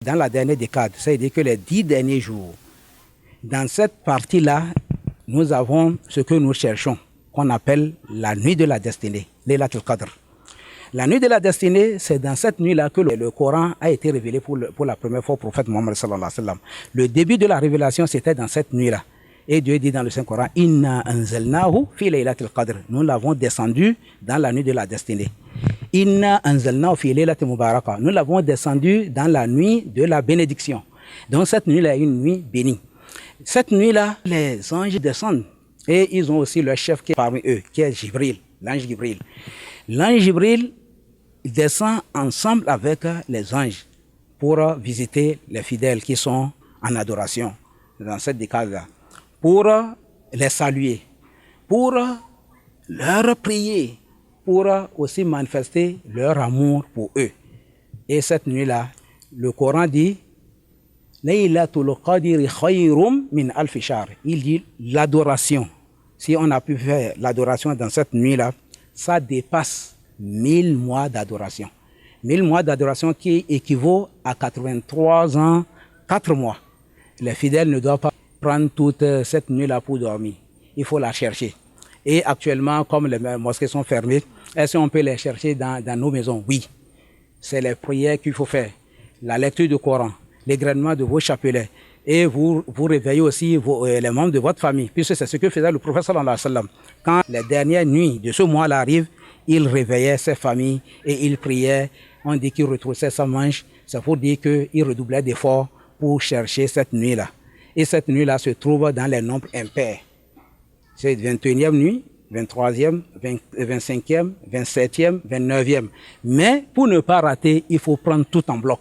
dans la dernière décade, c'est-à-dire que les 10 derniers jours, dans cette partie-là, nous avons ce que nous cherchons, qu'on appelle la nuit de la destinée, Laylatul Qadr. La nuit de la destinée, c'est dans cette nuit-là que le Coran a été révélé pour la première fois au prophète Mohammed sallallahu alayhi wa sallam. Le début de la révélation, c'était dans cette nuit-là. Et Dieu dit dans le Saint-Coran, « Inna anzalnahu fi laylatil qadr » Nous l'avons descendu dans la nuit de la destinée. « Inna anzalnahu fi laylatil mubaraka » Nous l'avons descendu dans la nuit de la bénédiction. Donc cette nuit-là est une nuit bénie. Cette nuit-là, les anges descendent. Et ils ont aussi leur chef qui est parmi eux, qui est Jibril, l'ange Jibril. L'ange Jibril descend ensemble avec les anges pour visiter les fidèles qui sont en adoration dans cette décade-là, pour les saluer, pour leur prier, pour aussi manifester leur amour pour eux. Et cette nuit-là, le Coran dit Laylatul Qadri khayrum min alfi shahr. Il dit l'adoration. Si on a pu faire l'adoration dans cette nuit-là, ça dépasse 1000 mois d'adoration. 1000 mois d'adoration qui équivaut à 83 ans, 4 mois. Les fidèles ne doivent pas prendre toute cette nuit-là pour dormir. Il faut la chercher. Et actuellement, comme les mosquées sont fermées, est-ce qu'on peut les chercher dans nos maisons? Oui. C'est les prières qu'il faut faire. La lecture du Coran, l'égrenement de vos chapelets. Et vous réveillez aussi les membres de votre famille, puisque c'est ce que faisait le prophète sallallahu alayhi wa sallam. Quand les dernières nuits de ce mois-là arrivent, il réveillait ses familles et il priait. On dit qu'il retroussait sa manche. C'est pour dire qu'il redoublait d'efforts pour chercher cette nuit-là. Et cette nuit-là se trouve dans les nombres impairs. C'est 21e nuit, 23e, 25e, 27e, 29e. Mais pour ne pas rater, il faut prendre tout en bloc.